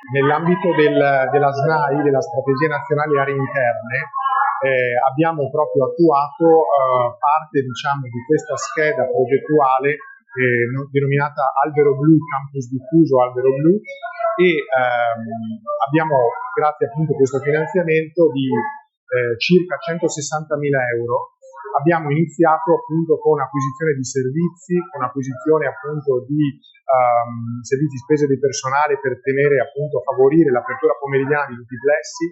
Nell'ambito della SNAI, della Strategia Nazionale Aree Interne, abbiamo proprio attuato parte, diciamo, di questa scheda progettuale denominata Albero Blu, Campus Diffuso Albero Blu, e abbiamo, grazie appunto a questo finanziamento di circa 160.000 euro, abbiamo iniziato appunto con acquisizione di servizi, con acquisizione appunto di servizi spese di personale per tenere appunto, favorire l'apertura pomeridiana di tutti i plessi.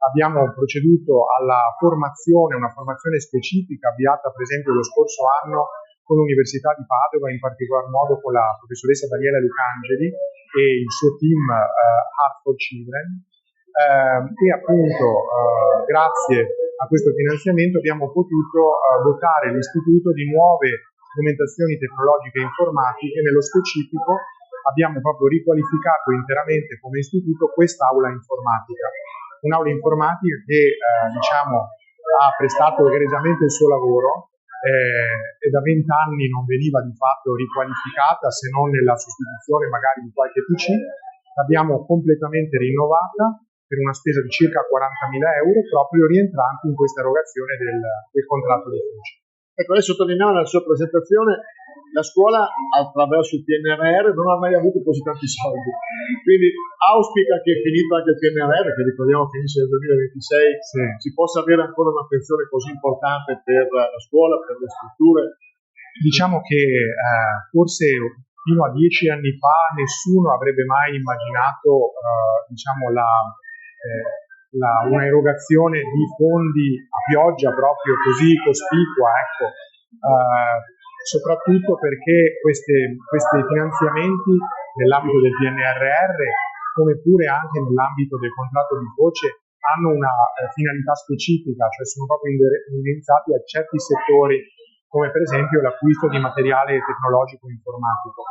Abbiamo proceduto alla formazione, una formazione specifica avviata per esempio lo scorso anno con l'Università di Padova, in particolar modo con la professoressa Daniela Lucangeli e il suo team Art for Children. E appunto grazie a questo finanziamento abbiamo potuto dotare l'istituto di nuove strumentazioni tecnologiche e informatiche. Nello specifico abbiamo proprio riqualificato interamente come istituto quest'aula informatica, un'aula informatica che diciamo ha prestato egregiamente il suo lavoro e da 20 anni non veniva di fatto riqualificata, se non nella sostituzione magari di qualche PC. L'abbiamo completamente rinnovata per una spesa di circa 40.000 euro, proprio rientranti in questa erogazione del contratto di ufficio. Ecco, lei sottolineava nella sua presentazione la scuola attraverso il PNRR non ha mai avuto così tanti soldi, quindi auspica che finito anche il PNRR, che ricordiamo finisce nel 2026, sì, si possa avere ancora un'attenzione così importante per la scuola, per le strutture. Diciamo che forse fino a 10 anni fa nessuno avrebbe mai immaginato diciamo una erogazione di fondi a pioggia proprio così cospicua, ecco. Soprattutto perché questi finanziamenti nell'ambito del PNRR, come pure anche nell'ambito del contratto di voce, hanno una finalità specifica, cioè sono proprio indirizzati a certi settori, come per esempio l'acquisto di materiale tecnologico informatico.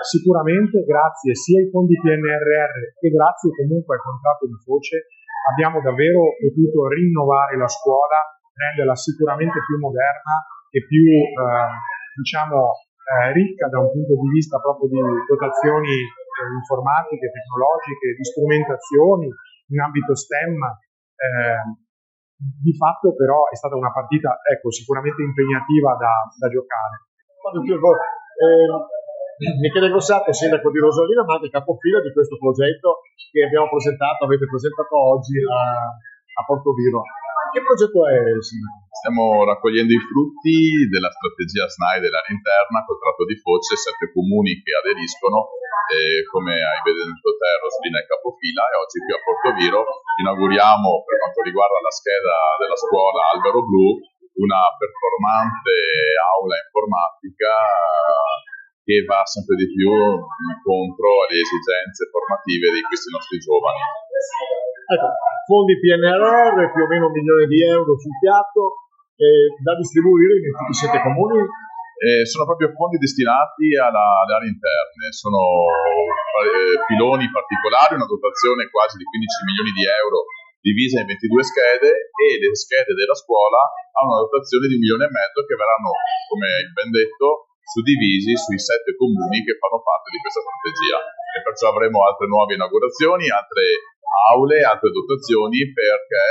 Sicuramente grazie sia ai fondi PNRR che grazie comunque al contratto di voce abbiamo davvero potuto rinnovare la scuola, renderla sicuramente più moderna e più ricca da un punto di vista proprio di dotazioni informatiche, tecnologiche, di strumentazioni in ambito STEM. Di fatto però è stata una partita, ecco, sicuramente impegnativa da giocare. Michele Grossato, sindaco di Rosolina, ma anche capofila di questo progetto che avete presentato oggi a Portoviro. Che progetto è, sindaco? Stiamo raccogliendo i frutti della strategia SNAI dell'area interna col tratto di Foce, 7 comuni che aderiscono, come hai veduto te, Rosolina e capofila, e oggi qui a Portoviro inauguriamo, per quanto riguarda la scheda della scuola Albero Blu, una performante aula informatica che va sempre di più incontro alle esigenze formative di questi nostri giovani. Ecco, fondi PNRR, più o meno 1 milione di euro sul piatto, da distribuire in tutti i 7 comuni. Sono proprio fondi destinati alle aree interne, sono piloni particolari, una dotazione quasi di 15 milioni di euro divisa in 22 schede, e le schede della scuola hanno una dotazione di 1,5 milioni che verranno, come ben detto, suddivisi sui 7 comuni che fanno parte di questa strategia, e perciò avremo altre nuove inaugurazioni, altre aule, altre dotazioni, perché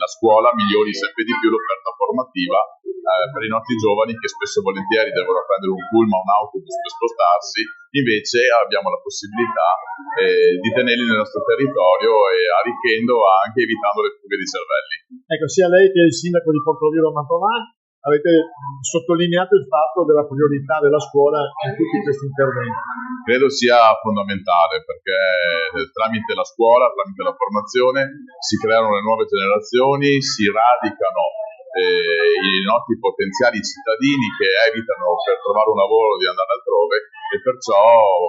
la scuola migliori sempre di più l'offerta formativa per i nostri giovani che spesso e volentieri devono prendere un pullman, un autobus per spostarsi. Invece abbiamo la possibilità di tenerli nel nostro territorio, e arricchendo anche evitando le fughe di cervelli. Ecco, sia lei che il sindaco di Portoviro Mantovani avete sottolineato il fatto della priorità della scuola in tutti questi interventi. Credo sia fondamentale, perché tramite la scuola, tramite la formazione, si creano le nuove generazioni, si radicano i nostri potenziali cittadini che evitano per trovare un lavoro di andare altrove, e perciò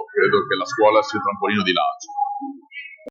credo che la scuola sia il trampolino di lancio.